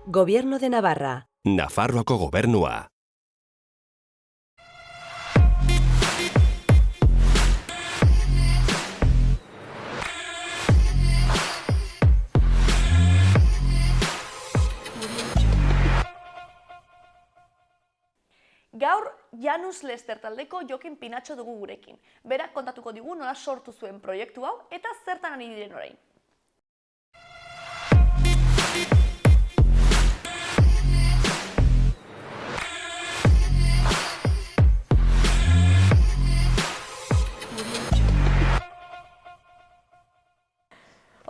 Gobierno de Navarra. Nafarroako gobernua. Gaur, Janus Lester taldeko Jokin Pinatxo dugu gurekin. Berak kontatuko digu nola sortu zuen proiektu hau eta zertan ari diren orain.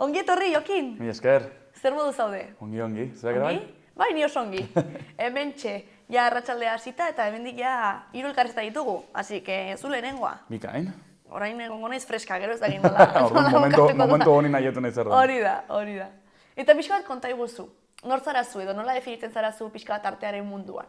Ongi etorri, Jokin! Mi esker, Zer modu zaude? ongi, zuek bai? Bai, ni oso ongi. Hementxe, ja arratsaldea hasita eta hemendik ja 3 elkarrizketa ditugu, así que zu lehenengoa. Bikain. Orain egongo naiz freska, gero ez dakit nola. Orduan momentu honi nahietu nahi zer da. Hori da. Eta pixka bat konta iguzu, nor zarazu edo nola definitzen zarazu pixka bat artearen munduan?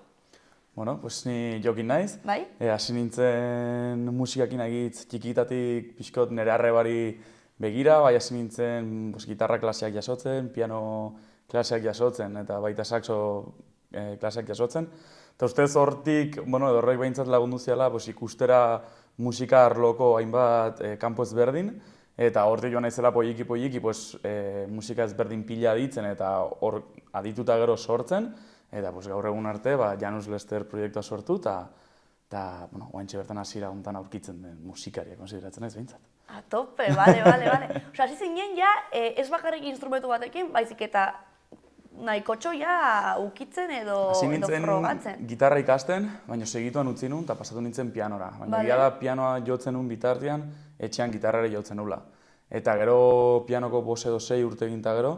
Bueno, pues ni Jokin naiz. Bai? Hasi nintzen musikakin agitz txikitatik pixkot nire arrebari begira, bai hasi nintzen gitarra klaseak jasotzen, piano klaseak jasotzen eta baita saxo klaseak jasotzen. Eta ustez hortik, edo horrek behintzat lagundu ziala, ikustera musika arloko hainbat kanpo ezberdin, eta hortik joan naizela polliki, musika ezberdin pila aditzen eta hor adituta gero sortzen, eta gaur egun arte Janus Lester proiektua sortu, eta oantxe bertan hasiera hontan aurkitzen den musikaria konsideratzen ez behintzat. A tope, bale. Osa, hasi zinen ja, ez bakarrik instrumentu batekin, baizik eta nahikotxo ja ukitzen edo Hasi frogatzen. nintzen gitarra ikasten, baina segituan utzi nun eta pasatu nintzen pianora. Baina egia da pianoa jotzen nun bitartean, etxean gitarrare jotzen nula. Eta gero pianoko 5 edo 6 urte egin eta gero,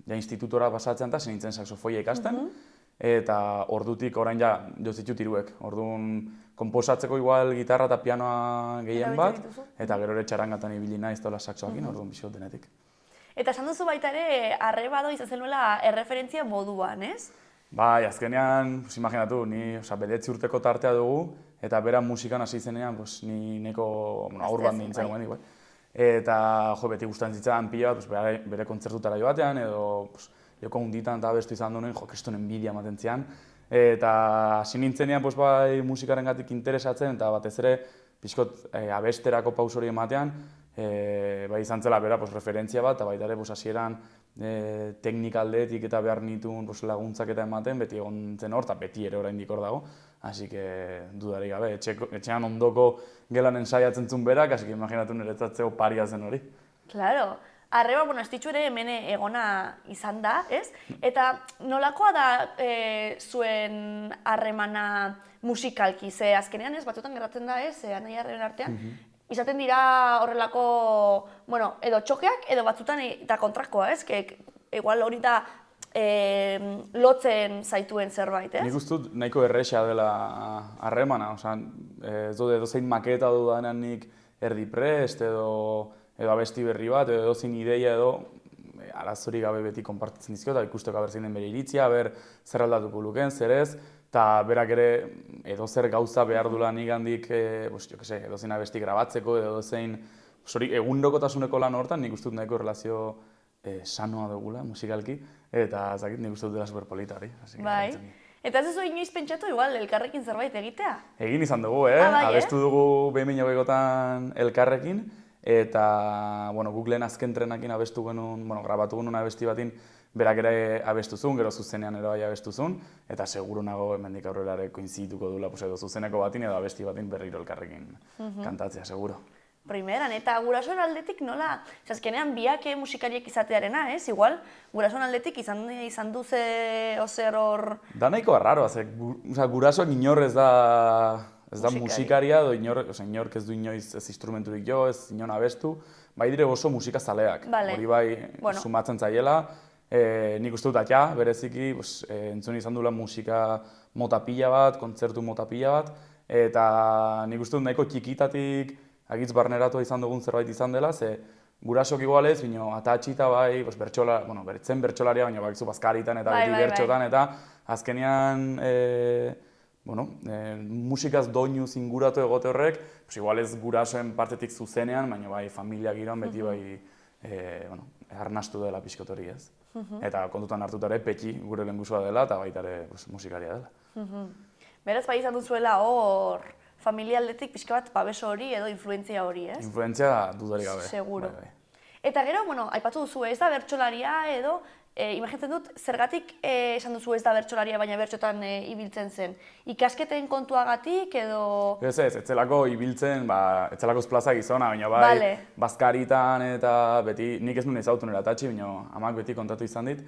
institutora pasatzen eta zen nintzen saxofoia ikasten, eta ordutik orain ja jotzitut 3. Orduan konposatzeko igual gitarra eta pianoa gehien bat, eta gero ere txarangatan ibili naiz tola saxoakin, orduan bizot denetik. Eta esan duzu baita ere, arrebado izan zenuela erreferentzia moduan, ez? Bai, azkenean, imaginatu, ni 9 urteko tartea dugu, eta bera musikan hasi zenean, ni neko aur bat nintzen guen, eta beti gustatzen zitzaidan pila bat, bere kontzertutara joatean, edo joko hunditan eta abestu izan duen, keston enbidia ematen zian. Eta hasi nintzenean musikarengatik interesatzen, eta batez ere, pixkot abesterako paus hori ematean, izan zela bera referentzia bat, eta baita ere hasieran teknika aldetik eta behar nituen laguntzak eta ematen, beti egon zen hor, eta beti ere oraindik hor dago. Así que dudarik gabe, etxean ondoko gelan ensaiatzen zuen berak, así que imaginatu niretzat paria zen hori. Claro. Arreba, estitxu ere hemen egona izan da, ez? Eta nolakoa da zuen harremana musikalki? Ze azkenean ez, batzutan gertatzen da, ez? Anai arreben artean. Izaten dira horrelako, edo txokeak, edo batzutan eta kontrakoa, ez? Igual hori da lotzen zaituen zerbait, ez? Nik uste dut nahiko erresa dela harremana, ez dut edozein maketa dudanean nik erdi prest, edo abesti berri bat, edo edozein ideia edo arazori gabe beti konpartitzen dizkio, eta ikusteko abertzein den bere iritzia, zer aldatuko luken, zer ez, eta berak ere edozer gauza behar dula nik handik, edozein abesti grabatzeko, edo edozein egunrokotasuneko lan hortan, nik uste dut nahiko relazio sanoa dugula musikalki, eta nik uste dut dela superpolita hori. Bai. Eta ez duzu inoiz pentsatu igual elkarrekin zerbait egitea? Egin izan dugu, abestu dugu behin behin elkarrekin, eta guk lehen azken trenakin abestu genuen, grabatu genuen abesti batin, berak ere abestu zuen, gero zuzenean ere bai abestu zuen, eta seguru nago hemendik aurrera ere koinzidituko duela edo zuzeneko batin edo abesti batin berriro elkarrekin kantatzea, seguro. Primeran, eta gurasoen aldetik nola? Azkenean biak musikariek izatearena, ez? Igual, gurasoen aldetik izan duze ozer hor... Da nahiko arraro, gurasoak inor ez da musikaria, edo inork ez du inoiz ez instrumenturik jo, ez inon abestu, bai dire oso musika zaleak. Hori bai sumatzen zaiela, nik uste dut atia, bereziki, entzun izan duela musika mota pila bat, kontzertu mota pila bat, eta nik uste dut nahiko txikitatik agitz barneratu izan dugun zerbait izan dela, ze gurasok igualez, bino atatxita bai, bertzen bertxolaria, baina bakizu bazkaritan eta beti bertxotan, eta azkenean musikaz doinuz inguratu egote horrek, igualez gurasoen partetik zuzenean, baina bai familia giroan beti bai arnastu dela pixkot hori, ez. Eta kontutan hartuta ere Peti gure lehengusua dela eta baita ere musikaria dela. Beraz, bai izan duzuela hor familia aldetik pixka bat babes hori edo influentzia hori, ez? Influentzia dudarik gabe. Seguro. Bai. Eta gero, aipatu duzu ez da bertsolaria edo, imaginatzen dut, zergatik esan duzu ez da bertsolaria, baina bertsotan ibiltzen zen. Ikasketen kontuagatik edo... Ez, etzelako ibiltzen, etzelako plaza gizona, baina bai, bazkaritan eta beti, nik ez nuen ezautu nire atatxi, baina amak beti kontatu izan dit,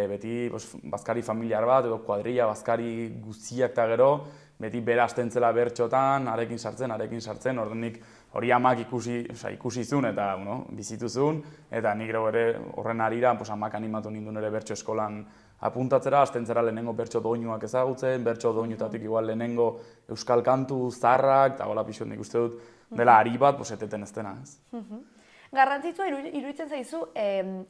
beti bazkari familiar bat edo kuadrilla, bazkari guztiak eta gero, beti bera hasten zela bertxotan, arekin sartzen, ordenik hori amak ikusi zuen eta bizitu zuen, eta nik gero ere horren harira amak animatu ninduen ere bertso eskolan apuntatzera, hasten zera lehenengo bertso doinuak ezagutzen, bertso doinutatik igual lehenengo euskal kantu, zarrak, eta hola pixot nik uste dut dela ari bat, eteten ez dena, ez. Garrantzitsua iruditzen zaizu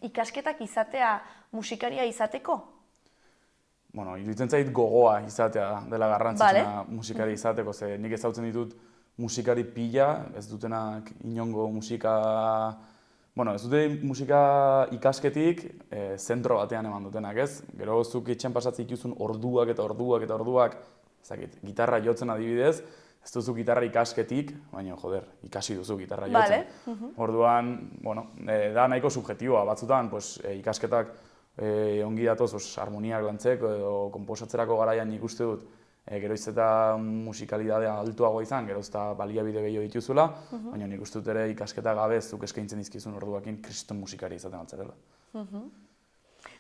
ikasketak izatea musikaria izateko? Iruditzen zait gogoa izatea dela garrantzitsuna musikari izateko, ze nik ezagutzen ditut musikari pila, ez dutenak inongo musika... ez dute musika ikasketik zentro batean eman dutenak, ez? Gero zuk etxean pasatzen dituzun orduak eta orduak, gitarra jotzen adibidez, ez duzu gitarra ikasketik, baina ikasi duzu gitarra jotzen. Orduan, da nahiko subjektiboa, batzutan ikasketak ongi datoz harmoniak lantzeko edo konposatzerako garaian nik uste dut geroiz eta musikalidadea altuagoa izan, geroz eta baliabide gehiago dituzula, baina nik uste dut ere ikasketa gabe zuk eskaintzen dizkizun orduakin kriston musikari izaten altzarela.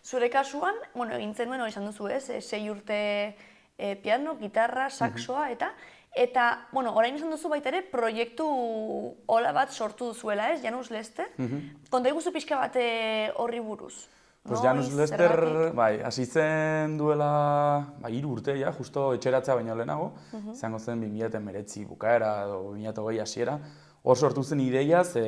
Zure kasuan, egin zenuen hori izan duzu ez, 6 urte piano, gitarra, saxoa eta orain izan duzu baita ere proiektu hola bat sortu duzuela ez, Janus Lester. Konta iguzu pixka bat horri buruz. Janus Lester, hasi zen duela 3 urte, justo etxeratzea baino lehenago, izango zen 2019 bukaera edo 2020 hasiera. Hor sortu zen ideiaz,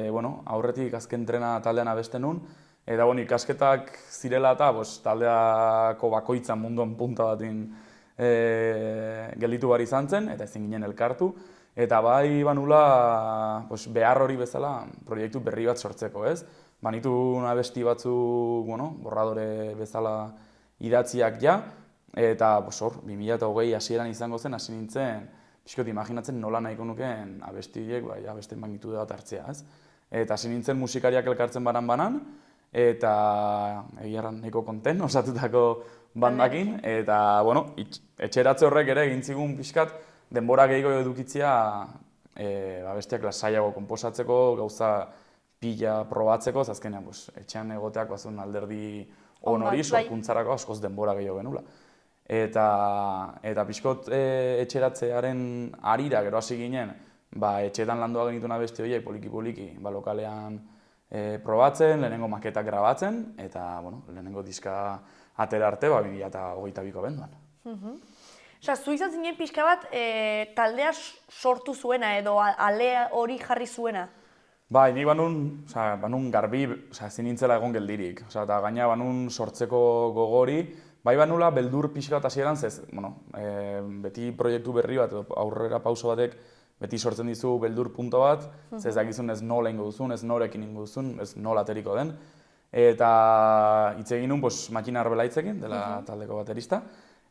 aurretik azken trena taldean abesten nun, eta ikasketak zirela eta taldeako bakoitzan munduan punta batin gelditu bar izan zen, eta ezin ginen elkartu. Eta bai banula behar hori bezala proiektu berri bat sortzeko, ez? Banitu abesti batzuk, borradore bezala idatziak ja, eta hor, 2020 hasieran izango zen, hasi nintzen, pixkot imaginatzen nola nahiko nukeen abestiek, abesten magnitude bat hartzea, ez? Eta hasi nintzen musikariak elkartzen banan, eta egiarran nahiko konten osatutako bandakin, eta, etxeratze horrek ere egin zigun pixkat denbora gehiago edukitzea abestiak lasaiago konposatzeko, gauza pila probatzeko, azkenean etxean egoteak bazun alderdi on hori, sorkuntzarako askoz denbora gehiago genula. Eta pixkot etxeratzearen harira gero hasi ginen, etxeetan landua genituen abesti horiek poliki-poliki lokalean probatzen, lehenengo maketak grabatzen, eta lehenengo diska atera arte 2022ko abenduan. Zu izan zinen pixka bat taldea sortu zuena edo ale hori jarri zuena? Nik banun garbi, ezin nintzela egon geldirik, eta gaina banun sortzeko gogori, banula beldur pixka bat hasieran, beti proiektu berri bat edo aurrera pauso batek beti sortzen dizu beldur punto bat, ez dakizun ez nola ingo duzun, ez norekin ingo duzun, ez nola ateriko den. Eta hitz egin nun Makina Arbelaitzekin, dela taldeko baterista,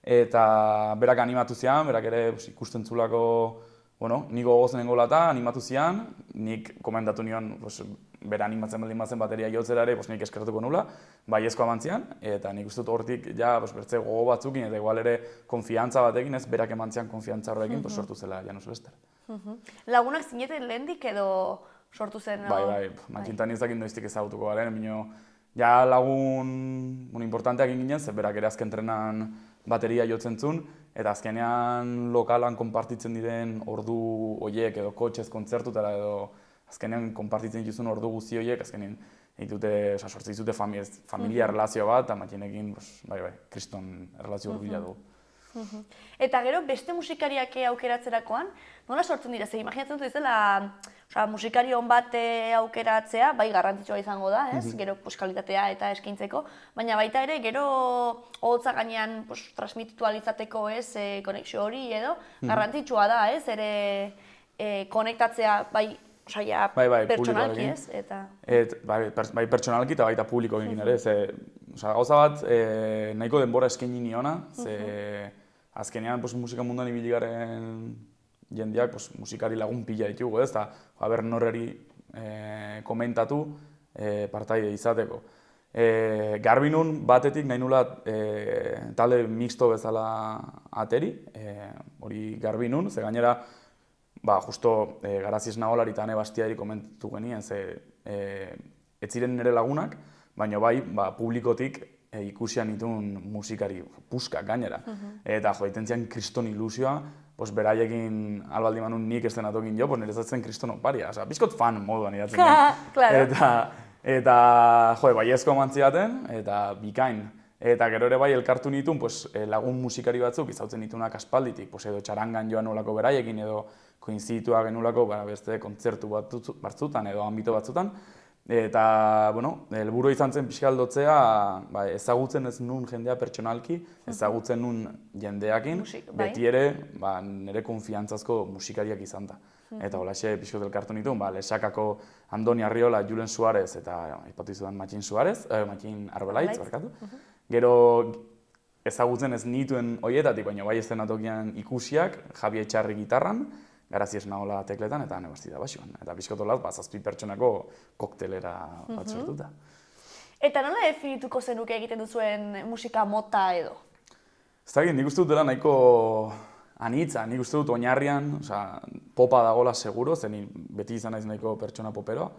eta berak animatu zian, berak ere ikusten zulako nik gogozen nengoela eta animatu zian, nik komentatu nion bera animatzen baldin batzen bateria jotzera ere nik eskertuko nula, baiezko amantzian, eta nik uste dut hortik bertze gogo batzukin eta igual ere konfiantza batekin, ez berak emantzian konfiantza horrekin sortu zela Janus Lester. Lagunak zineten lehendik edo sortu zen? Bai, Mantxintan ezakin noiztik ezagutuko garen, minio lagun importanteak ginen, ze berak ere azken trenan bateria jotzen zuen, eta azkenean lokalan konpartitzen diren ordu horiek edo kotxez kontzertutara edo azkenean konpartitzen dituzun ordu guzti horiek, azkenean sortzen dituzte familia relazio bat, eta Matxinekin, kriston relazio hurbila dugu. Eta gero, beste musikariak aukeratzerakoan, nola sortzen dira? Imaginatzen dut ez dela musikari hon bat aukeratzea, bai garrantzitsua izango da, gero kalitatea eta eskaintzeko, baina baita ere, gero hotza gainean transmititu alizateko konexio hori edo, garrantzitsua da, ere konektatzea, bai Osa, ja, Bai, pertsonalki publikoarekin. ez, eta... Bai, pertsonalki eta baita publikoekin ere, ze gauza bat nahiko denbora eskaini niona, ze azkenean musika munduan ibili garen jendeak musikari lagun pila ditugu, ez, eta norreri komentatu partaide izateko. Garbi nun batetik nahi nula talde mixto bezala ateri, hori garbi nun, ze gainera justo Garaziez Naholari eta Ane Bastiari komentatu genien, ze ez ziren nire lagunak, baina bai publikotik ikusian nituen musikari puskak gainera. Eta egiten zian kriston ilusioa, beraiekin albaldi manun nik estenatokin jo, nire zatzen kriston oparia. Bizkot fan moduan idatzen den. Eta baiezko mantziaten, eta bikain. Eta gero ere bai elkartu nituen lagun musikari batzuk izautzen nituenak aspalditik, edo txarangan joan nolako beraiekin, edo koinzitua genulako beste kontzertu batzutan edo ambito batzutan. Eta, helburu izan zen pixka aldotzea, ezagutzen ez nun jendea pertsonalki, ezagutzen nun jendeakin, beti ere nire konfiantzazko musikariak izan da. Eta holaxe pixkot elkartu nituen, Lesakako Andoni Arriola, Julen Suarez eta aipatu izudan Matxin Arbelaitz, barkatu. Gero ezagutzen ez nituen horietatik, baina bai eszenatokian ikusiak, Javi Etxarri gitarran, Garaziez Nahola tekletan eta Ane Bastida baxuan. Eta pixkotolat, 7 pertsonako koktelera bat sortuta. Eta nola definituko zenuke egiten duzuen musika mota edo? Ez dakit, nik uste dut dela nahiko anitza, nik uste dut oinarrian, popa dagoela seguro, zen beti izan naiz nahiko pertsona popero,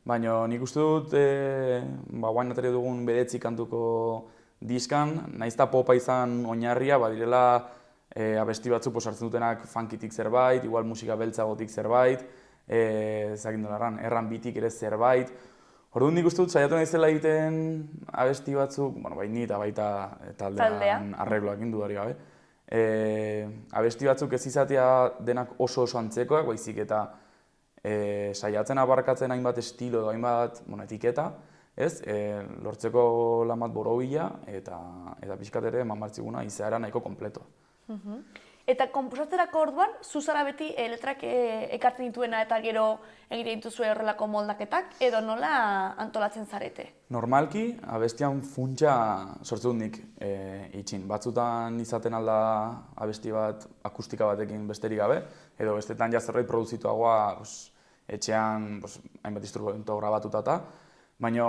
baina nik uste dut, guain atari dugun 9 kantuko diskan, nahiz eta popa izan oinarria, badirela abesti batzuk sartzen dutenak funkitik zerbait, igual musika beltzagotik zerbait, erran bitik ere zerbait. Orduan nik uste dut, saiatu naizela egiten abesti batzuk, bai ni eta baita taldean arregloak indudari gabe. Abesti batzuk ez izatea denak oso antzekoak, baizik eta saiatzen abarkatzen hainbat estilo edo hainbat etiketa, lortzeko lan bat borobila eta pixkat ere eman bartziguna izaera nahiko kompleto. Eta konposatzerako orduan, zuzara beti letrak ekartzen dituena eta gero egiten dituzue horrelako moldaketak, edo nola antolatzen zarete? Normalki, abestian funtsa sortzen dut nik itxin. Batzutan izaten alda abesti bat akustika batekin besterik gabe, edo bestetan zerbait produzituagoa etxean hainbat instrumento grabatutata. Baina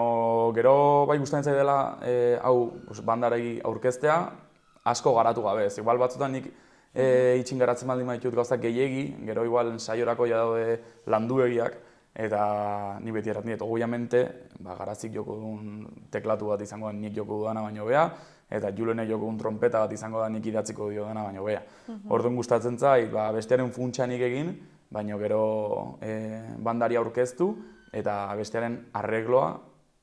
gero bai gustatzen zaidala hau bandarei aurkeztea, asko garatu gabe, igual batzutan nik itxin garatzen baldin baditut gauzak gehiegi, gero igual saiorako ja daude landuegiak, eta ni beti errat niet, obviamente, garazik joko duen teklatu bat izango da nik joko dudana baino bea, eta Julenek joko duen trompeta bat izango da nik idatziko dio dena baino bea. Orduan gustatzen zait, bestearen funtsa nik egin, baino gero bandari aurkeztu, eta bestearen arregloa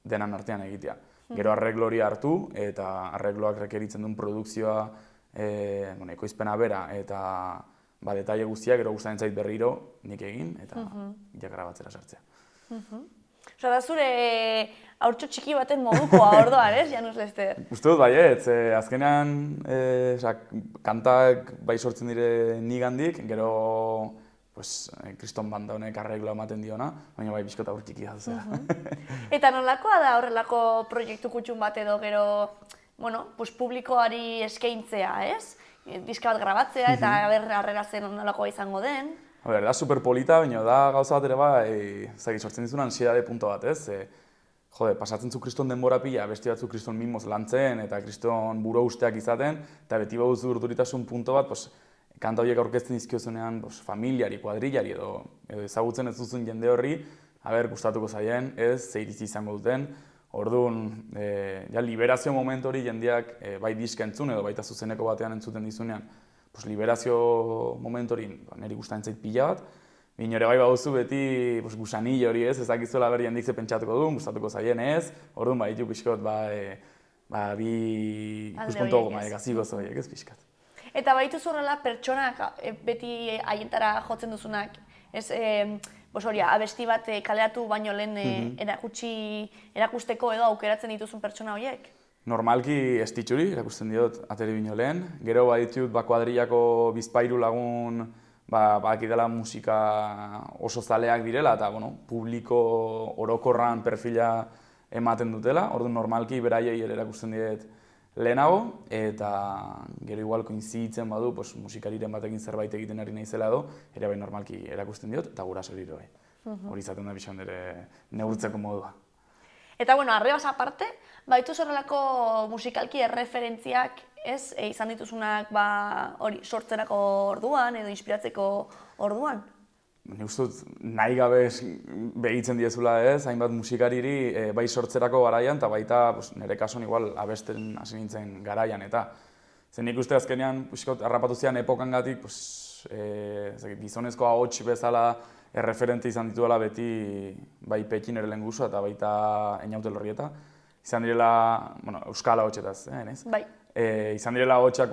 denan artean egitea. Gero arreglori hartu eta arregloak rekeritzen duen produkzioa ekoizpena bera eta detaile guztiak gero gustatzen zait berriro nik egin eta grabatzera sartzea. Osa da zure haurtxo txiki baten modukoa orduan, ez, Janus Lester? Uste dut baietz, azkenean kantak bai sortzen dire nigandik, gero kriston banda honek arregloa ematen diona, baina bai bizkota haur txiki da. Eta nolakoa da horrelako proiektu kutxun bat edo gero publikoari eskaintzea, ez? Diska bat grabatzea eta harrera zen nolakoa izango den. Da superpolita, baina da gauza bat ere bai, sortzen dizun ansiedade punto bat, ez? Pasatzen zu kriston denbora pila, besti batzu kriston mimoz lantzen eta kriston buro usteak izaten, eta beti baduzu urduritasun punto bat, kanta horiek aurkezten dizkiozunean familiari, kuadrillari edo ezagutzen ez duzun jende horri, gustatuko zaien, ez, ze iritzi izango duten. Orduan, liberazio momentu hori jendeak bai diska entzun edo baita zuzeneko batean entzuten dizunean, liberazio momentu hori niri gustatzen zait pila bat, baina ere bai baduzu beti gusanillo hori ez, ezakizuela ber jendik ze pentsatuko duen, gustatuko zaien ez, orduan bai ditu pixkot bi ikuspuntu gaziko zoiek ez pixkat. Eta baitu zurrela pertsonak beti haientara jotzen duzunak, abesti bat kaleratu baino lehen erakusteko edo aukeratzen dituzun pertsona horiek? Normalki estitxuri erakusten diot ateri bino lehen, gero baditut kuadrillako bizpairu lagun badakidala musika oso zaleak direla, eta publiko orokorran perfila ematen dutela, orduan normalki beraiei ere erakusten diet lehenago, eta gero igual koinziditzen badu, musikariren batekin zerbait egiten ari naizela edo, ere bai normalki erakusten diot, eta gurasoei ere bai. Hori izaten da pixan ere neurtzeko modua. Eta, arrebaz aparte, baitu horrelako musikalki erreferentziak, ez, izan dituzunak hori sortzerako orduan edo inspiratzeko orduan? Nik uste dut nahi gabe begitzen diezula ez, hainbat musikariri bai sortzerako garaian, eta baita nire kasuan igual abesten hasi nintzen garaian, eta zen nik uste azkenean harrapatu zian epokangatik gizonezko ahots bezala erreferente izan dituela beti bai Pekin ere lehengusua eta baita Einaute Elorrieta. Izan direla, euskal ahotsetaz, nez? Bai. Izan direla ahotsak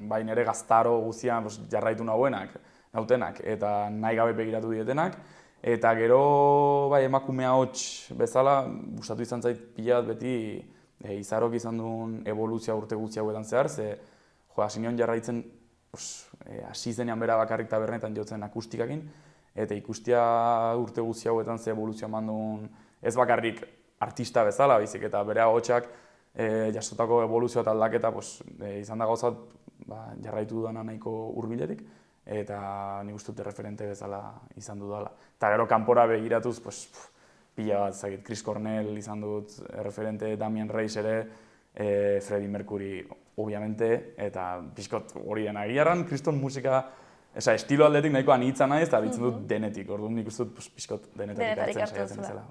bai nire gaztaro guztian jarraitu nautenak eta nahi gabe begiratu dietenak. Eta gero bai emakume ahots bezala, gustatu izan zait pila bat beti izarok izan duen evoluzioa urte guzti hauetan zehar, ze hasi nion jarraitzen hasi zenean bera bakarrik tabernetan jotzen akustikakin, eta ikustia urte guzti hauetan ze evoluzioa eman duen ez bakarrik artista bezala, baizik eta bere ahotsak jasotako evoluzioa eta aldaketa izan da gauzat jarraitu dudana nahiko hurbiletik, eta nik uste dut referente bezala izan dudala. Eta gero kanpora begiratuz, pila bat, zagit, Chris Cornell izan dut referente, Damien Rice ere, Freddie Mercury, obviamente, eta pixkot hori dena. Egiarran, kriston musika, estilo aldetik nahiko anitza naiz, eta bitzen dut denetik, orduan nik uste dut pixkot denetatik hartzen saiatzen izela.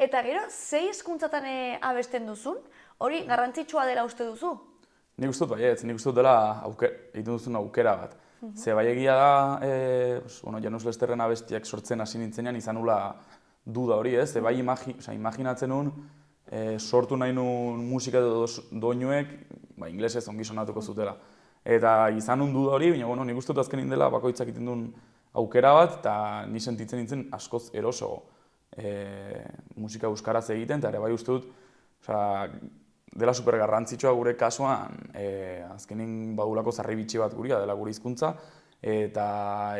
Eta gero, ze hizkuntzatan abesten duzun? Hori garrantzitsua dela uste duzu? Nik uste dut baietz, nik uste dut dela egiten duzun aukera bat. Ze bai egia da, Janus Lesterren abestiak sortzen hasi nintzenean izan nula duda hori, ez? Ze bai imaginatzen nuen, sortu nahi nuen musika edo doinuek, inglesez ongi sonatuko zutela. Eta izan nuen duda hori, baina nik uste dut azkenin dela bakoitzak egiten duen aukera bat, eta ni sentitzen nintzen askoz eroso musika euskaraz egiten, eta ere bai uste dut, dela super garrantzitsua gure kasuan, azkenin badulako zarribitxi bat guria dela gure hizkuntza, eta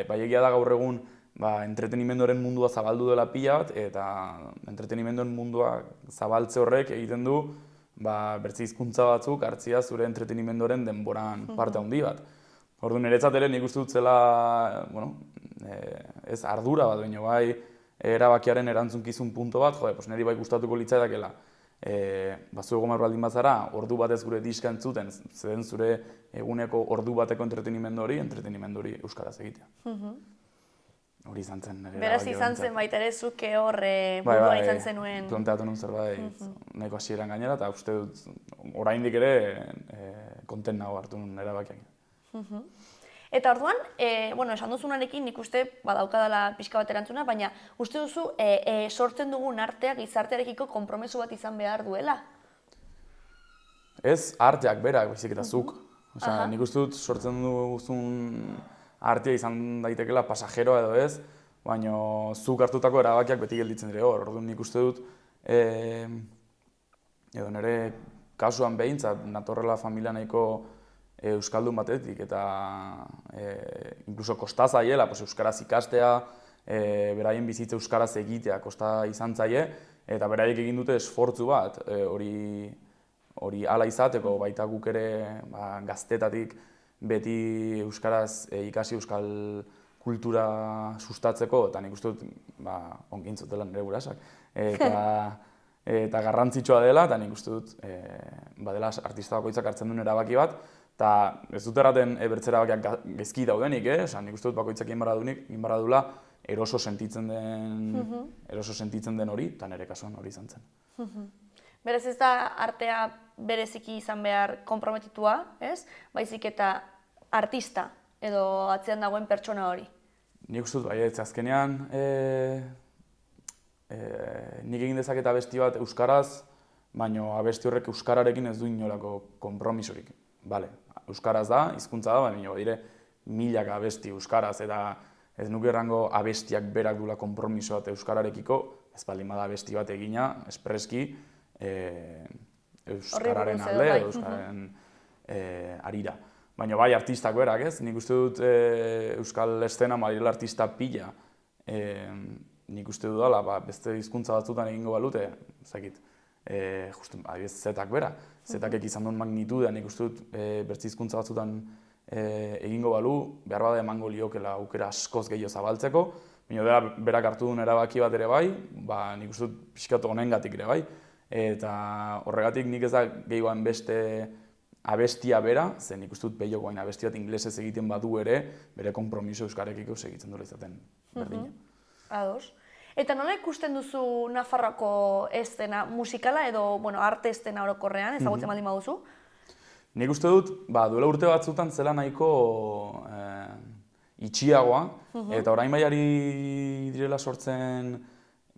bai egia da gaur egun entretenimenduaren mundua zabaldu dela pila bat, eta entretenimenduen mundua zabaltze horrek egiten du bertze hizkuntza batzuk hartzia zure entretenimenduaren denboran parte handi bat. Orduan niretzat ere nik uste dut zela, ez ardura bat, baina bai erabakiaren erantzunkizun punto bat, niri bai gustatuko litzaidakela. Zu egon baldin bazara, ordu batez gure diska entzuten, zeden zure eguneko ordu bateko entretenimendu hori euskaraz egitea. Hori izan zen. Beraz izan zen baita ere zuke horre buruan izan zenuen. Planteatu nuen zerbait nahiko hasieran gainera, eta uste dut oraindik ere kontent nago hartu nuen erabakiak. Eta orduan, esan duzunarekin nik uste badaukadala pixka bat erantzuna, baina uste duzu sortzen dugun arteak gizartearekiko konpromesu bat izan behar duela? Ez arteak berak, baizik eta zuk. Nik uste dut sortzen duzun artea izan daitekela pasajeroa edo ez, baina zuk hartutako erabakiak beti gelditzen dire hor. Orduan nik uste dut, edo nire kasuan behintzat, natorrela familia nahiko euskaldun batetik, eta inkluso kosta zaiela, euskaraz ikastea, beraien bizitza euskaraz egitea kosta izan zaie, eta beraiek egin dute esfortzu bat hori hala izateko, baita guk ere gaztetatik beti euskaraz ikasi euskal kultura sustatzeko, eta nik uste dut ongi entzutela nire gurasak. Eta garrantzitsua dela, eta nik uste dut badela artista bakoitzak hartzen duen erabaki bat, eta ez dut erraten bertzera bakiak gezki daudenik, nik uste dut bakoitzak egin barra duela eroso sentitzen den hori, eta nire kasuan hori izan zen. Beraz ez da artea bereziki izan behar konprometitua, ez? Baizik eta artista edo atzean dagoen pertsona hori. Nik uste dut baietz, azkenean nik egin dezaket abesti bat euskaraz, baina abesti horrek euskararekin ez du inolako konpromisorik. Bale, euskaraz da, hizkuntza da, baina dire milaka abesti euskaraz, eta ez nuke errango abestiak berak dula konpromiso bat euskararekiko, ez baldin bada abesti bat egina, espreski, euskararen alde edo euskararen harira. baina bai artistak berak, ez? Nik uste dut euskal eszena badirela artista pila. Nik uste dut dela, beste hizkuntza batzutan egingo balute, ezakit, justu, adibidez, zetak bera. Zetakek izan duen magnitudea, nik uste dut bertze hizkuntza batzutan egingo balu, behar bada emango liokela aukera askoz gehiago zabaltzeko, baina berak hartu duen erabaki bat ere bai, nik uste dut pixkatu honengatik ere bai, eta horregatik nik ez da gehiagoan beste abestia bera, zen nik uste dut behiko gain abesti bat inglesez egiten badu ere, bere konpromiso euskarekiko segitzen duela izaten berdina. Ados. Eta nola ikusten duzu Nafarroako eszena musikala edo arte eszena orokorrean, ezagutzen baldin baduzu? Nik uste dut, duela urte batzutan zela nahiko itxiagoa, eta orain baiari direla sortzen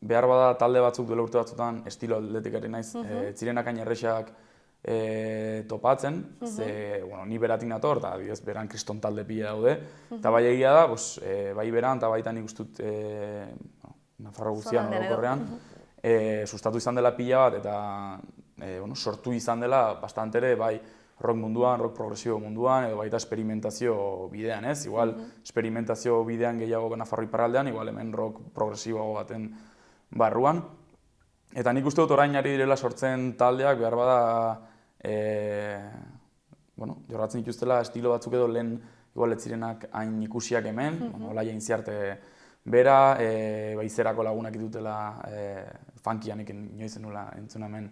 behar bada talde batzuk duela urte batzutan estilo aldetik ere naiz, zirenak hain errexak topatzen, ze ni beratik nator, eta adibidez beran kriston talde pila daude, eta bai egia da, bai beran eta baita nik uste dut Nafarro guztian orokorrean, sustatu izan dela pila bat, eta sortu izan dela bastante ere, bai rock munduan, rock progresibo munduan, edo baita esperimentazio bidean, ez? Igual, esperimentazio bidean gehiago Nafarro iparraldean, igual hemen rock progresiboago baten barruan. Eta nik uste dut orain ari direla sortzen taldeak, behar bada, jorratzen dituztela estilo batzuk edo lehen igual ez zirenak hain ikusiak hemen, Olaia Intziarte bera, Baizerako lagunak ditutela funkian inoiz nula entzun hemen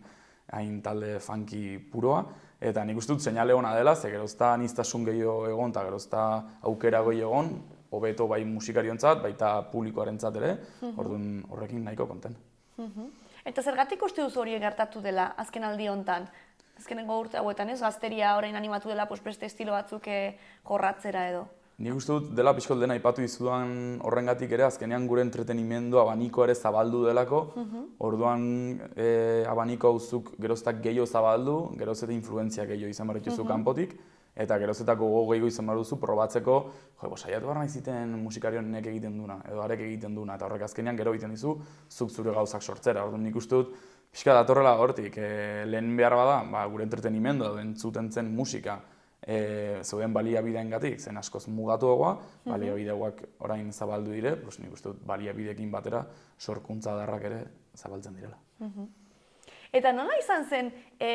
hain talde funky puroa, eta nik uste dut seinale ona dela, ze gerozta aniztasun gehiago egon, eta gerozta aukera gehiago egon, hobeto bai musikariontzat, baita publikoarentzat ere, orduan horrekin nahiko konten. Eta zergatik uste duzu hori gertatu dela azken aldi hontan? Azkenengo urte hauetan ez, gazteria orain animatu dela beste estilo batzuk jorratzera edo? Nik uste dut dela pixkot dena aipatu dizudan horrengatik ere, azkenean gure entretenimendua abaniko ere zabaldu delako, orduan abaniko hauzuk geroztak gehiago zabaldu, geroz eta influentzia gehiago izan behar dituzu kanpotik, eta gerozetako gogo gehiago izan behar duzu probatzeko, saiatu behar nahi ziten musikarionek egiten duna, edo arek egiten duna, eta horrek azkenean gero egiten dizu, zuk zure gauzak sortzera. Orduan nik uste dut, pixka datorrela hortik, lehen behar bada, gure entretenimendua entzuten zen musika, zeuden baliabideengatik, zen askoz mugatuagoa, baliabideak orain zabaldu dire, nik uste dut baliabideekin batera sorkuntza darrak ere zabaltzen direla. Eta nola izan zen,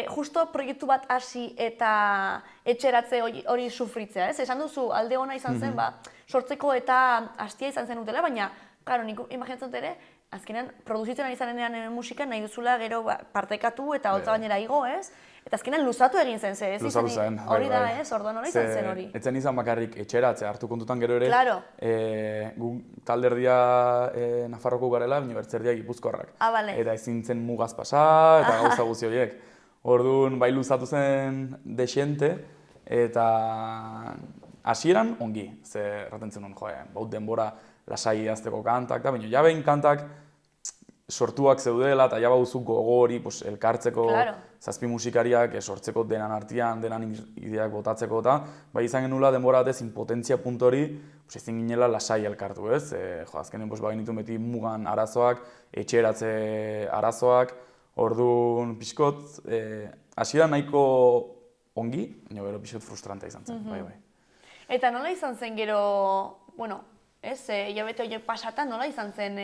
justo proiektu bat hasi eta etxeratze hori sufritzea, ez? Esan duzu, alde ona izan zen, sortzeko eta hastia izan zen utela, baina, claro, nik imaginatzen dut ere, azkenean, produzitzen ari zarenean musika nahi duzula gero partekatu eta holtza gainera igo, ez? Eta azkenean luzatu egin zen, ez? Luzatu zen, hori da, ez? Orduan nola izan zen hori? Etzen izan bakarrik etxeratzea hartu kontutan gero ere, Claro. gu talderdia Nafarroko garela, baina bertzerdia Gipuzkoarrak. Bale. Eta ezin zen mugaz pasa eta gauza guzti horiek. Orduan, bai luzatu zen dexente, eta hasieran ongi, ze erraten zenuen, baut denbora lasai idazteko kantak, baina ja behin kantak sortuak zeudela eta ja bauzu gogori elkartzeko zazpi musikariak sortzeko denan artean, denan ideak botatzeko eta bai izan genula denbora batez impotentzia puntu hori ezin ginela lasai elkartu, ez? Azkenen bagenitu beti mugan arazoak, etxeratze arazoak, orduan pixkot hasieran nahiko ongi, baina gero pixkot frustrante izan zen, bai. Eta nola izan zen gero, hilabete horiek pasatan, nola izan zen,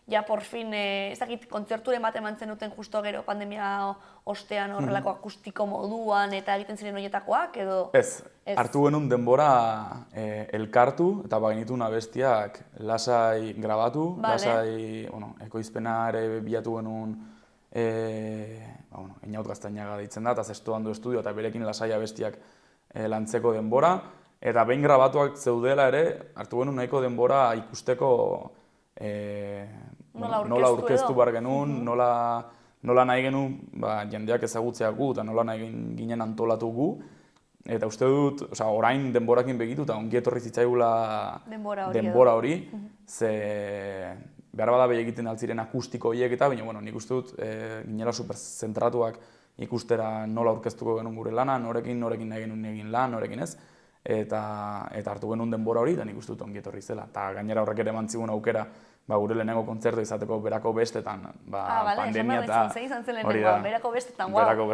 ja por fin, ez dakit, kontzerturen bat eman zenuten justo gero pandemia ostean horrelako akustiko moduan eta egiten ziren horietakoak, edo? Ez, hartu genuen denbora elkartu eta bagenituen abestiak lasai grabatu, lasai, ekoizpena ere bilatu genuen, Einaut Gaztainaga deitzen da, eta zestoan du estudio eta berekin lasai abestiak lantzeko denbora, eta behin grabatuak zeudela ere, hartu genuen nahiko denbora ikusteko nola aurkeztu behar genuen, nola nahi genuen jendeak ezagutzea gu eta nola nahi ginen antolatu gu. Eta uste dut, orain denborakin begitu eta ongi etorri zitzaigula denbora hori, ze behar bada behi egiten altziren akustiko horiek eta, baina nik uste dut ginela superzentratuak ikustera nola aurkeztuko genuen gure lana, norekin nahi genuen egin lan, norekin ez. Eta hartu genuen denbora hori, eta nik uste dut ongi etorri zela. Eta gainera horrek ere eman zigun aukera gure lehenengo kontzertu izateko berako bestetan, Bale, pandemia eta... izan zen lehenengoa, berako bestetan, guau.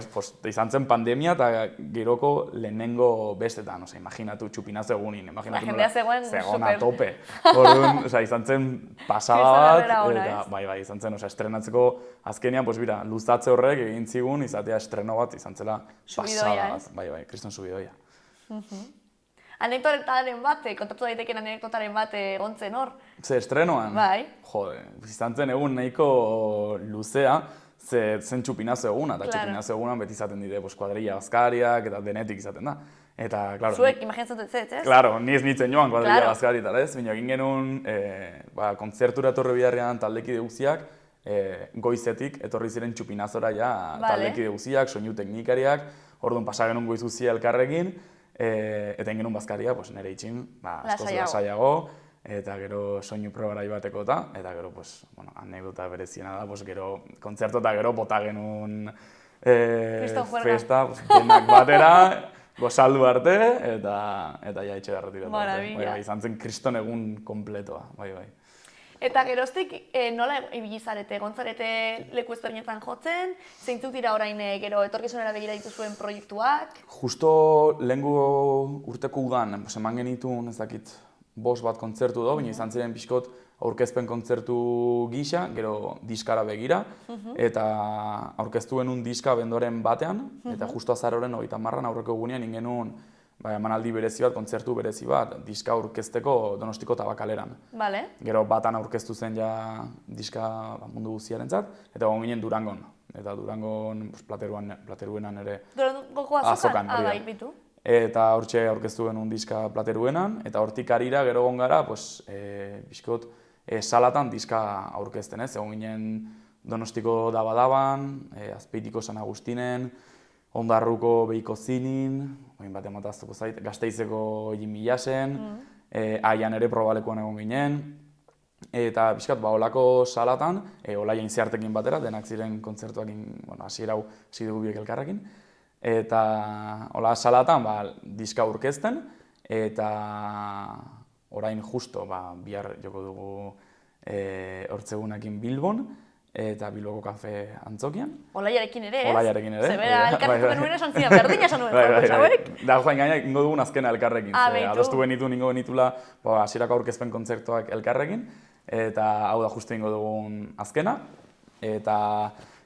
Izan zen pandemia eta geroko lehenengo bestetan, imaginatu txupinazo egunin, imaginatu jendea zegoen zegoen a super. tope. Orduan, izan zen pasada bat, Kriston ona, eta bai, izan zen, estrenatzeko azkenean, luzatze horrek egin zigun, izatea estreno bat, izan zela pasada bat. Bai, kriston subidoia. Anekdotaren bat, kontatu daiteken anekdotaren bat egontzen hor. Ze estrenoan? Bai. Jode, izan zen egun nahiko luzea, zen txupinazo eguna, eta txupinazo egunan beti izaten dire kuadrilla bazkariak, eta denetik izaten da. Eta, klaro... Zuek, imaginatzen dut ez? Klaro, ni ez nintzen joan kuadrilla bazkari eta ez, baina egin genuen kontzertura etorri biharrean taldekide guztiak, goizetik etorri ziren txupinazora ja taldekide guztiak, soinu teknikariak, orduan pasa genuen goiz guztia elkarrekin, eta egin genuen bazkaria, nire itxin, askoz lasaiago, eta gero soinu probara ibateko eta gero, anekdota bereziena da, gero kontzertu eta gero bota genuen festa, denak batera, gozaldu arte, eta ja etxe garretik. Maravilla. Izan zen kriston egun kompletoa, bai. Eta geroztik, nola ibili zarete, gontzarete leku ezberdinetan jotzen, zeintzuk dira orain gero etorkizunera begira dituzuen proiektuak? Justo lehengo urteko udan, eman genituen, ez dakit, 5 bat kontzertu da, baina izan ziren pixkot aurkezpen kontzertu gisa, gero diskara begira, eta aurkeztu genuen diska bendoren batean, eta justo azaroren 30an aurreko egunean ingenuen emanaldi berezi bat, kontzertu berezi bat, diska aurkezteko Donostiko Tabakaleran. Bale. Gero batan aurkeztu zen ja diska mundu guztiarentzat, eta egon ginen Durangon. Eta Durangon plateruenan ere Durangoko azokan? Bai, bitu. Eta hortxe aurkeztu genuen diska plateruenan, eta hortik arira gero egon gara, bizkot, salatan diska aurkezten, ez? Egon ginen Donostiko Dabadaban, Azpeitiko San Agustinen, Ondarruko Behiko Zinin, bat emataztuko zait, Gasteizeko Jimilasen, Aian ere probalekuan egon ginen, eta bizkat, holako salatan, Olaia Inziartekin batera, denak ziren kontzertuak, hasiera hau hasi dugu biek elkarrekin, eta hola salatan, diska aurkezten, eta orain justo, bihar joko dugu hortzegunekin Bilbon, eta Bilboko kafe antzokian. Olaiarekin ere, ez? Olaiarekin ere. Zebera elkartuko genuen esan zidan, berdina esan nuen, hauek? Da, joan gaina, ingo dugun azkena elkarrekin. Adostu ingo genitula, hasierako aurkezpen kontzertuak elkarrekin, eta hau da justu ingo dugun azkena. Eta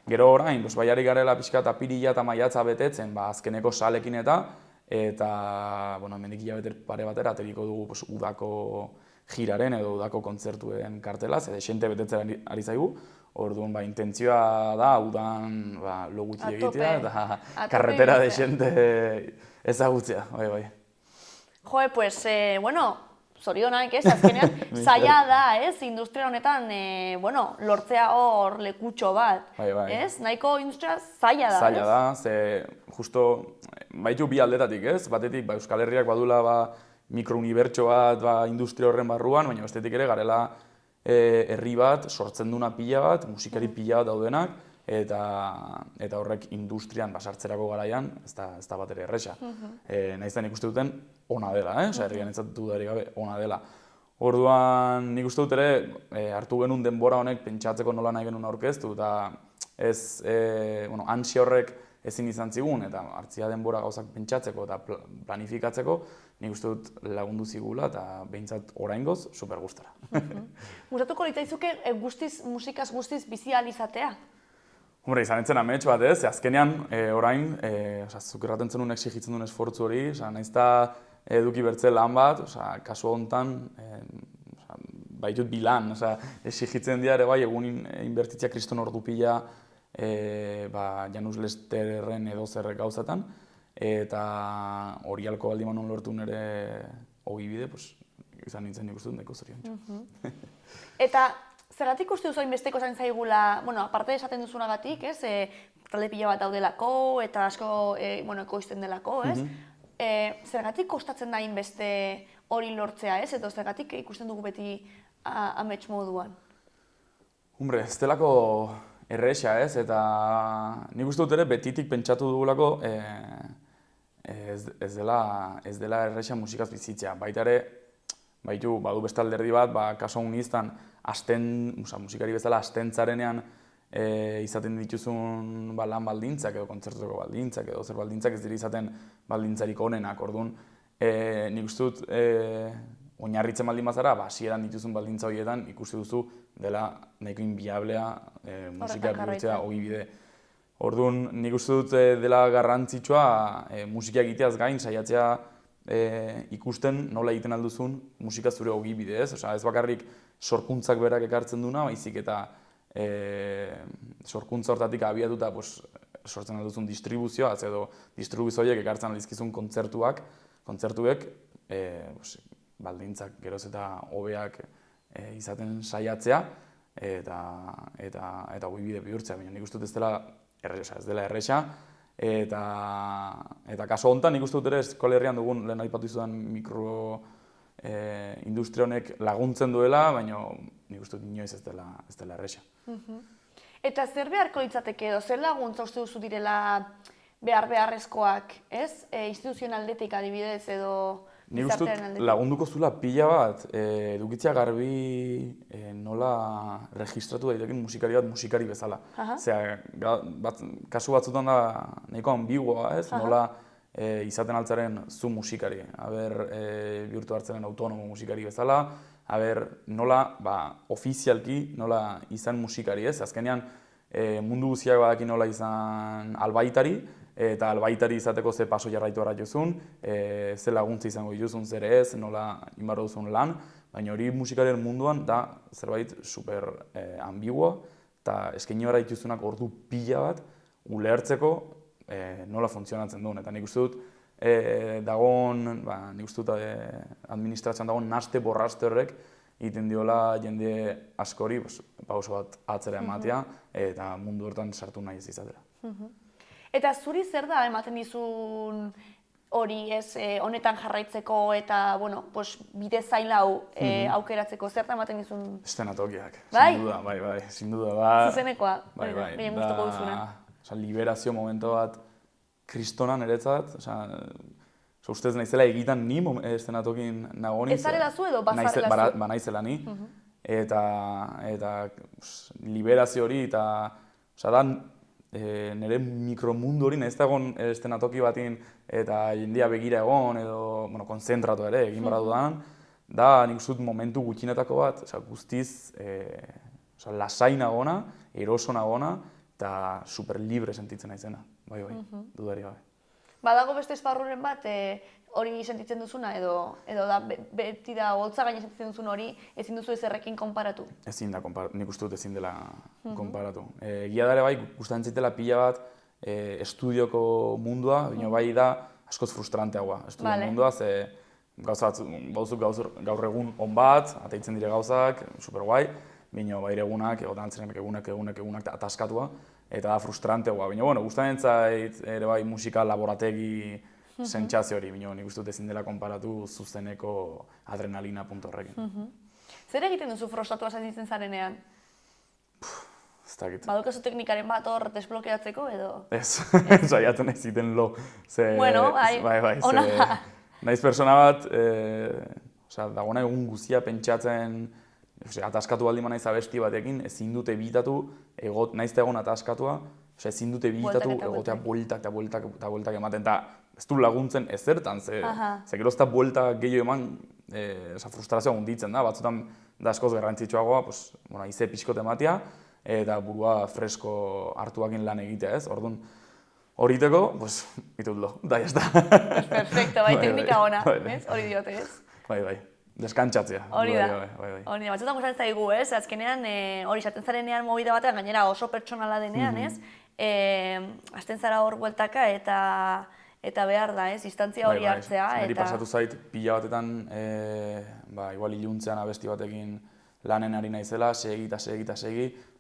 gero orain, baiari garela pixka eta pirila eta maiatza betetzen, azkeneko salekin eta, hemendik hilabete pare batera, ateriko dugu udako jiraren edo udako kontzertuen kartelaz, eta xente betetzen ari zaigu. Orduan, intentzioa da, udan lo gutxi egitea, eta karretera de xente ezagutzea, bai. Joe, pues, zorionak, ez, azkenean, zaila da, ez, industria honetan, lortzea hor lekutxo bat, ez? Nahiko industria zaila da, ez? Zaila da, ze, justo, baitu bi aldetatik, ez? Batetik, Euskal Herriak badula mikrounibertso bat industria horren barruan, baina bestetik ere garela herri bat, sortzen duna pila bat, musikari pila bat daudenak, eta horrek industrian sartzerako garaian, ez da bat ere erresa. Nahiz da nik uste duten ona dela, herrian ez dudarik gabe ona dela. Orduan nik uste dut ere hartu genuen denbora honek pentsatzeko nola nahi genuen aurkeztu, eta ez, ansia horrek ezin izan zigun, eta hartzia denbora gauzak pentsatzeko eta planifikatzeko, nik uste dut lagundu zigula, eta behintzat oraingoz super gustara. Gustatuko litzaizuke musikaz guztiz bizi ahal izatea? Hombre, izan entzen amets bat ez, azkenean orain, zuk erraten zenun exigitzen duen esfortzu hori, nahiz eta eduki bertze lan bat, kasu honetan, baitut bilan, exigitzen dira ere bai, egun inbertitzea kriston ordu pila, Janus Lesterren edo zerrek gauzetan, eta hori alko aldi manon lortu nire ogibide, izan nintzen nik uste dut nahiko zorion. Eta zergatik uste duzu hainbesteko zain zaigula, aparte esaten duzunagatik, ez, talde pila bat daudelako, eta asko ekoizten delako, ez? Zergatik kostatzen da hainbeste hori lortzea, ez? Eta zergatik ikusten dugu beti amets moduan? Hombre, ez delako erresa, ez? Eta nik uste dut ere betitik pentsatu dugulako ez dela erresa musikaz bizitzea. Baita ere, badu beste alderdi bat, kaso honetan, musikari bezala, astentzarenean izaten dituzun lan baldintzak edo kontzertuko baldintzak edo zer baldintzak ez dira izaten baldintzarik onenak, orduan nik uste dut oinarritzen baldin bazara, hasieran dituzun baldintza horietan ikusi duzu dela nahiko inbiablea musika bihurtzea ogibide. Orduan nik uste dut dela garrantzitsua musika egiteaz gain saiatzea ikusten nola egiten alduzun musika zure ogibide, ez? Ez bakarrik sorkuntzak berak ekartzen duna, baizik eta sorkuntza hortatik abiatuta sortzen alduzun distribuzioa, edo distribuzioiek ekartzen aldizkizun kontzertuek baldintzak geroz eta hobeak izaten saiatzea eta ogibide bihurtzea. Nik uste dut ez dela erresa, eta kaso honetan nik uste dut ere Euskal Herrian dugun lehen aipatu izudan industria honek laguntzen duela, baina nik uste dut inoiz ez dela erresa. Eta zer beharko litzateke edo, zer laguntza uste duzu direla beharrezkoak, ez? Instituzionaldetik adibidez edo nik uste dut lagunduko zula pila bat, edukitzea garbi nola registratu daiteken musikari bezala. Kasu batzutan da nahiko ambiguoa, ez? Nola izaten altzaren zu musikari, bihurtu hartzaren autonomo musikari bezala, nola ofizialki nola izan musikari, ez? Azkenean mundu guztiak badaki nola izan albaitari, eta albaitari izateko ze paso jarraitu behar jozun, ze laguntza izango dituzun, zer ez, nola inbarro duzun lan, baina hori musikaren munduan da zerbait super ambigua, eta eskaini behar dituzunak ordu pila bat ulertzeko nola funtzionatzen duen. Eta nik uste dut administratzen dagoen naste borraste horrek egiten diola jende askori pauso bat atzera ematea eta mundu hortan sartu nahi ez izatera. Eta zuri zer da ematen dizun hori honetan jarraitzeko eta bide zail hau aukeratzeko, zer da ematen dizun? Eszenatokiak, bai? Sin duda. Zuzenekoa, gehien gustuko duzuna. Liberazio momento bat kristona niretzat, ustez naizela egitan ni eszenatokin nagoen. Ez zarela zu edo bazarela zu? Naizela ni, eta liberazio hori, eta da nire mikromundu hori, nahiz da egon eszenatoki batin eta jendea begira egon edo konzentratu ere egin behar dudan, da nik uste dut momentu gutxinetako bat, guztiz lasai nagona, eroso nagona, eta super libre sentitzen naizena, bai, dudari gabe. Badago beste esparruren bat hori sentitzen duzuna edo da beti da holtza gaina sentitzen duzun hori ezin duzu ezerrekin konparatu? Ezin da konparatu, nik uste dut ezin dela konparatu. Egia da ere bai, gustatzen zitela pila bat estudioko mundua, baina bai da askoz frustranteagoa estudio mundua, ze gaur egun on bat, ateitzen dire gauzak, super guai, baina bai egunak, egunak ataskatua, eta da frustranteagoa. Baina, gustatzen zait ere bai musika laborategi sentsazio hori, baina nik uste dut ezin dela konparatu zuzeneko adrenalina puntu horrekin. Zer egiten duzu frustratua sentitzen zarenean? Ez dakit. Badukazu teknikaren bat hor desblokeatzeko edo? Ez, saiatzen ez ziten lo. Bai, ona da. Naiz persona bat, dagoena egun guztia pentsatzen, ataskatu baldin naiz abesti batekin, ezin dute bitatu, naiz da egon ataskatua, ezin dute bitatu, egotea bueltak ematen, eta ez du laguntzen ezertan, ze gero ez da buelta gehiago eman, frustrazioa hunditzen da, batzutan da askoz garrantzitsuagoa, ize pixkot ematea, eta burua fresko hartuakin lan egitea, ez? Orduan, horiteko, ditut lo, da, jazta. Perfecto, bai, teknika ona, ez? Hori diote, ez? Bai, deskantzatzea. Hori da, batzutan gustatzen zaigu, ez? Azkenean, hori esaten zarenean mobida batean, gainera oso pertsonala denean, ez? Azten zara hor bueltaka eta behar da, ez? Distantzia hori hartzea. Niri pasatu zait, pila batetan, igual iluntzean abesti batekin lanen ari naizela, segi, eta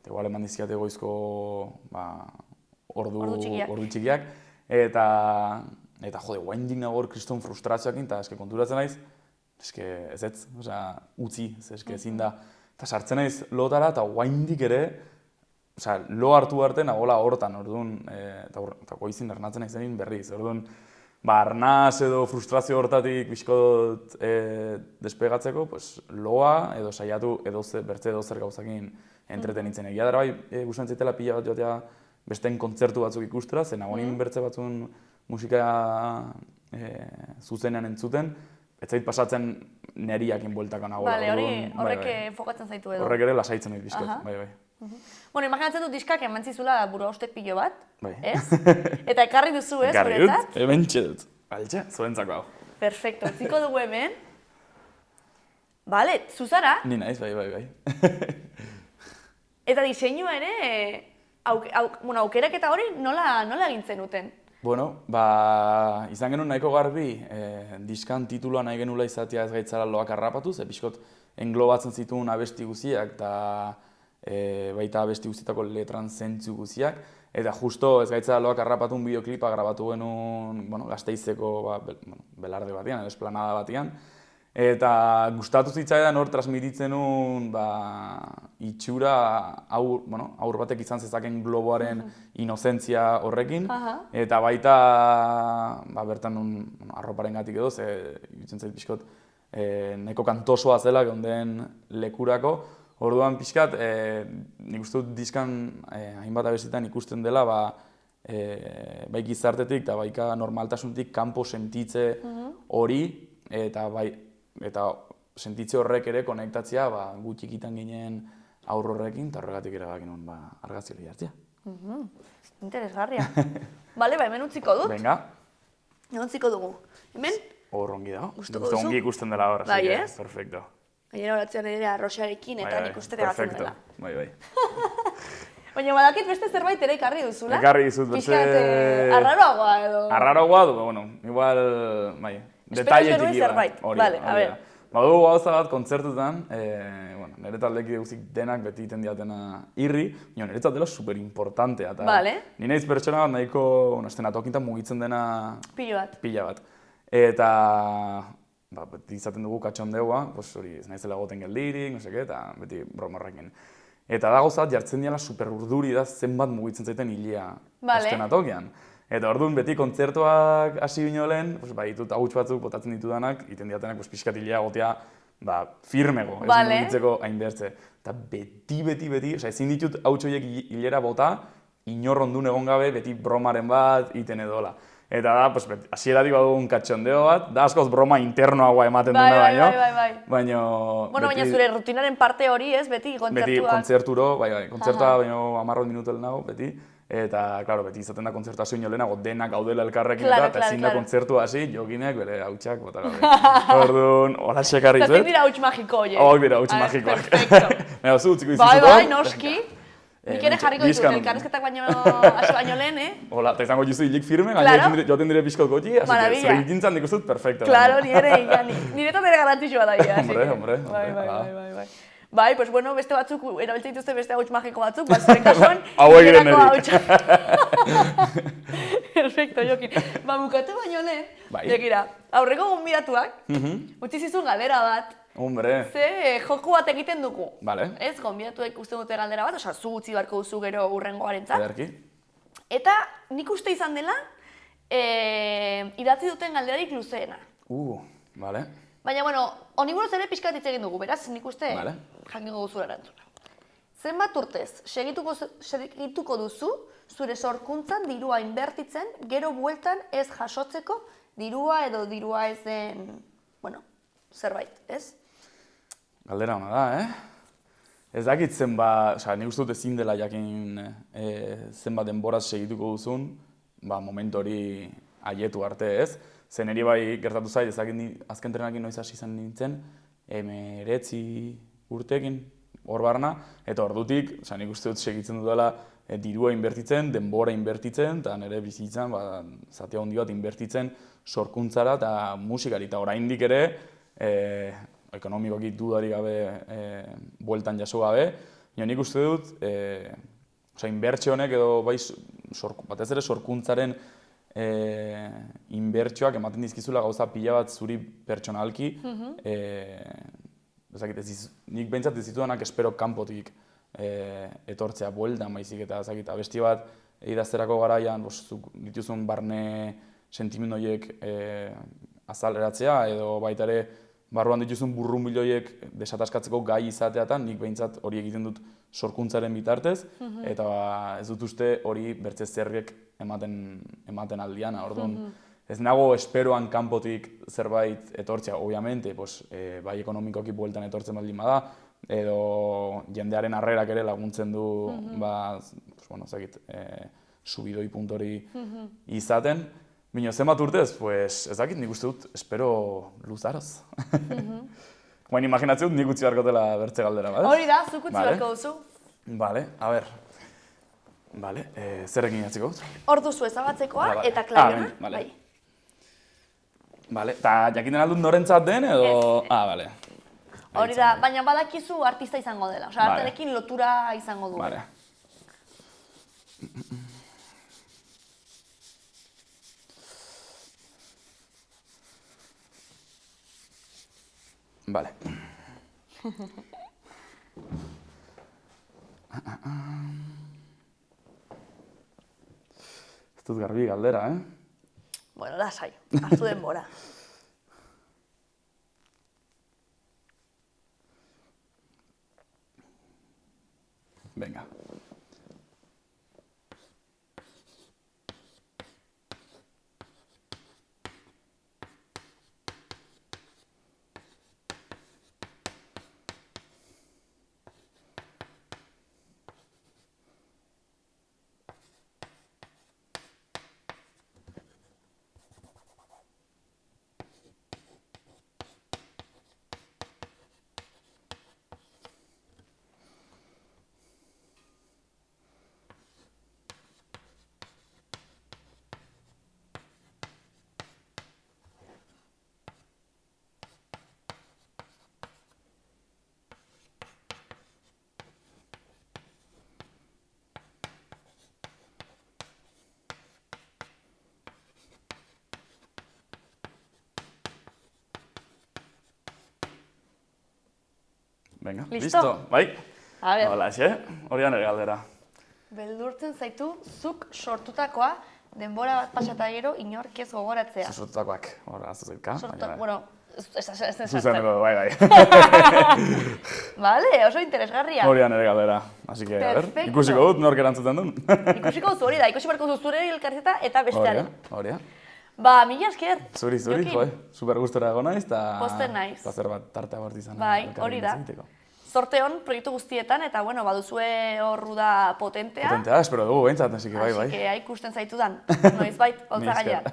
igual eman dizkiate goizko ordu txikiak, eta jode, guaindik nagor kriston frustrazioakin, eta konturatzen naiz, ez, utzi, ezin da, eta sartzen naiz lotara, eta guaindik ere, lo hartu arte nagola hortan, orduan, eta goizin ernatzen naizenin berriz, orduan, arnaz edo frustrazio hortatik bizkot despegatzeko, pues, loa edo saiatu bertze edozer gauzakin entretenitzen. Egia dara bai, gustan zaitela pila bat joatea besteen kontzertu batzuk ikustera, zen agonin bertze batzun musika zuzenean entzuten, ez zait pasatzen neriakin bueltakan nagoela. Bale, horrek fokatzen zaitu edo. Horrek ere lasaitzen dut bizkot, bai. Bueno, imaginatzen dut diskak eman zizula burauste pilo bat, Bai. ez? Eta ekarri duzu, ez, Ekarri dut, guretzat? hemen txedut. Altxe, zuentzako hau. Perfecto, utziko dugu hemen. Bale, zuzara. Ni naiz, bai. Eta diseinua ere, aukerak eta hori nola egin zenuten? Bueno, izan genuen nahiko garbi, diskan titulua nahi genula izatea ez gaitzara loak harrapatu, ze pixkot englobatzen zituen abesti guziak eta baita abesti guztietako letran zentzu guziak. Eta justo ez gaitzara loak harrapatun bideoklipa grabatu genuen Gasteizeko belarde batean, esplanada batean. Eta gustatu zitzaidan hor transmititzen nuen itxura aur batek izan zezaken globoaren inozentzia horrekin. Eta baita bertan nuen arroparengatik edo, ze iruditzen zait pixkot nahiko kantosoa zela geunden lekurako. Orduan pixkat, nik uste dut diskan hainbat abestitan ikusten dela bai gizartetik eta baika normaltasuntik kanpo sentitze hori eta sentitze horrek ere konektatzea gu txikitan ginen aur horrekin eta horregatik ere bakin argazki hori hartzea. Interesgarria. Bale, hemen utziko dut. Venga. Hemen utziko dugu. Hemen? Hor ongi dago. Gustuko duzu? Ongi ikusten dela hor. Bai, ez? Perfecto. Gainera horatzean ere arroxarekin eta nik uste regatzen dela. Bai. Baina badakit beste zerbait ere ekarri duzula. Ekarri dizut beste... Pixkat arraroagoa edo... Arraroagoa du, igual, detaile txiki zerbait. Vale, a ver. Badugu gauza bat kontzertutan, nire taldekide guztik denak beti iten diatena irri, niretzat dela superimportantea. Ni naiz pertsona bat nahiko estenatokintan mugitzen dena pila bat. Eta beti izaten dugu katxondeua, hori ez naizela goten geldirik, eta beti bromorrekin. Eta da gauzat jartzen diala super urduri da zenbat mugitzen zaiten hilea estenatokian. Eta orduan beti kontzertuak hasi bino lehen, ditut hauts batzuk botatzen ditudanak, iten diatenak pixkat hilea gotea firmego, ez mugitzeko hainbertze. Eta beti, ezin ditut hauts horiek hilera bota, inor ondun egon gabe beti bromaren bat iten edola. Eta da, hasieratik badugun katxondeo bat, da askoz broma internoagoa ematen duna baino. Baina... Baina zure rutinaren parte hori ez, beti kontzertuak. Beti kontzerturo, kontzertua baino 10 minutu lehenago, beti. Eta, klaro, beti izaten da kontzertua zuen lehenago, denak gaudela elkarrekin eta ezin da kontzertua hasi, joginek bere hautsak bota gabe. Orduan, hola sekarri zuet. Eta zein dira hauts magiko horiek? Hauek dira hauts magikoak. Baina, zu utziko izuzuko. Bai, noski. Nik ere jarriko ditut, elkarrezketak hasi baino lehen, Hola, eta izango juzu hilik firme, gaina joaten dire pixkot goti, así que zure gintzan nik uzut perfecto. Claro, niretat ere garantizua da. Hombre. Bai, pues bueno, beste batzuk, erabiltzen dituzte beste hauts magiko batzuk, zure kasuan, hauek ere nerik. Perfecto, Jokin. Bukatu baino lehen, begira, aurreko gonbidatuak, utzi zizun galdera bat. Hombre. Ze joku bat egiten dugu. Vale. Ez, gonbidatuek uste dute galdera bat, zu utzi beharko duzu gero hurrengoarentzat. Ederki. Eta nik uste izan dela, idatzi duten galderarik luzeena. Vale. Baina, honi buruz ere pixkat hitz egin dugu, beraz, nik uste jakingo duzu erantzuna. Zenbat urtez, segituko duzu, zure sorkuntzan dirua inbertitzen, gero bueltan ez jasotzeko dirua edo dirua ez den, zerbait, ez? Galdera hona da, Ez dakit zenbat, nik uste dut ezin dela jakin zenbat denboraz segituko duzun, momentu hori aietu arte, ez? Zen eri bai gertatu zait, ez dakit azken trenakin noiz hasi izan nintzen, 19 urtekin hor barna, eta ordutik, nik uste dut segitzen dudala dirua inbertitzen, denbora inbertitzen, eta nire bizitzan, zatea handi bat inbertitzen sorkuntzara eta musikari, eta oraindik ere, ekonomikoki dudarik gabe bueltan jaso gabe, nik uste dut, inbertsio honek edo batez ere sorkuntzaren inbertsioak ematen dizkizula gauza pila bat zuri pertsonalki, nik behintzat ez ditudanak espero kanpotik etortzea bueltan baizik eta abesti bat idazterako garaian dituzun barne sentimendu horiek azaleratzea, edo baita ere barruan dituzun burrunbil horiek desataskatzeko gai izateatan, nik behintzat hori egiten dut sorkuntzaren bitartez, eta ez dut uste hori bertze zerriek ematen aldiana. Orduan, ez nago esperoan kanpotik zerbait etortzea, obviamente, bai ekonomikoki bueltan etortzen baldin bada, edo jendearen harrerak ere laguntzen du, subidoi puntori izaten. Bino, zenbat urtez, ez dakit, nik uste dut, espero luzaroz. Baina imaginatzen dut nik utzi beharko dela bertze galdera, bale? Hori da, zuk utzi beharko duzu. Bale, a ber. Bale, zerrekin jatziko dut? Hor duzu ezabatzekoa eta klariona. Bale. Bale, eta jakiten aldut norentzat den edo... Bale. Hori da, baina badakizu artista izango dela. Osa, artearekin lotura izango du. Bale. Vale. Ez dut garbi galdera, Bueno, lasai, hartu denbora. Venga. Venga, listo. Bai? A ber. Hola, horian ere galdera. Beldurtzen zaitu zuk sortutakoa denbora bat pasata gero inork ez gogoratzea. Sortutakoak, hori aztu zaitka. Bueno, ez zuzeneko, bai. Vale, oso interesgarria. Horian ere galdera. Así que, a ver, ikusiko dut nork erantzuten duen. Ikusiko duzu hori da, ikusi barko duzu zure elkarrizketa eta bestearen. Horia. Ba, mila esker. Zuri, super gustora egon naiz, eta... Posten naiz. Plazer bat tartea bort izan. Bai, hori da. Sorte hon proiektu guztietan, eta bueno, baduzue horru da potentea. Potentea, espero dugu behintzat, así que bai. Así que ikusten zaitudan, noiz bait, holtza gainean.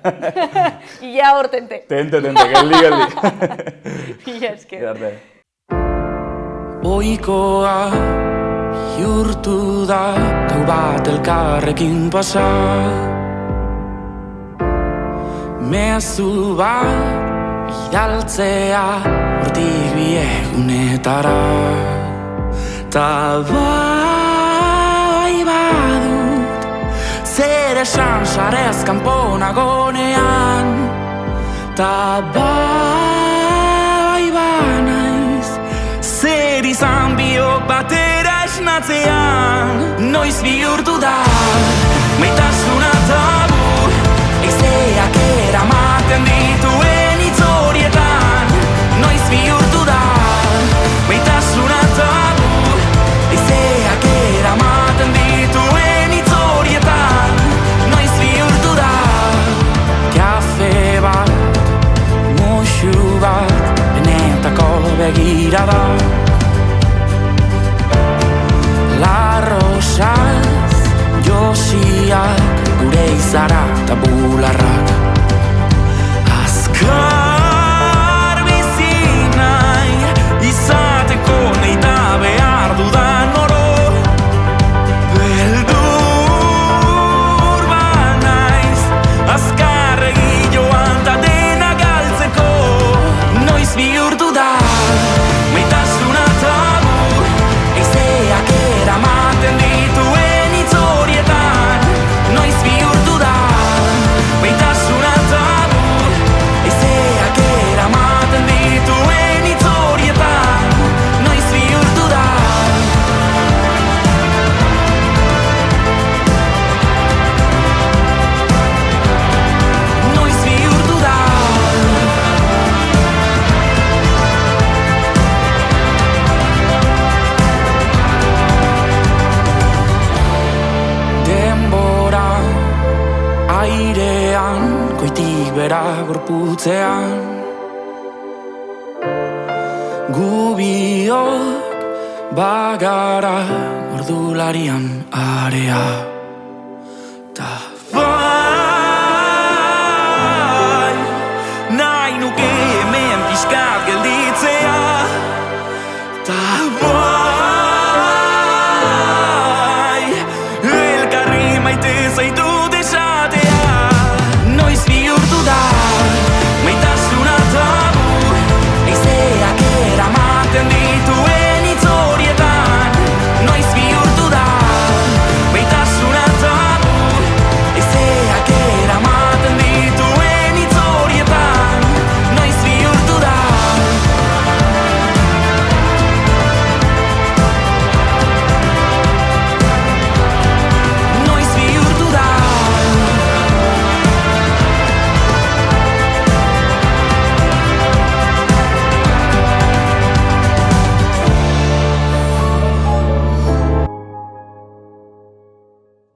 Ia hor tente. Tente, geldi. Mila esker. Edarte. Oikoa bihurtu da, gau bat elkarrekin pasa. Mezu bat bidaltzea hortik bi egunetara. Ta bai badut zer esan sarez kanpo nagonean. Ta bai banaiz zer izan biok batera esnatzean. Noiz bihurtu da maitasuna tabu, Eizeak eramaten dituen hitz horietan. Noiz bihurtu da maitasuna tabu, Eizeak eramaten dituen hitz horietan. Noiz bihurtu da kafe bat, muxu bat, benetako begirada. Larrosaz josi airean, goitik bera gorputzean. Gu biok bagara ordularian area. Ta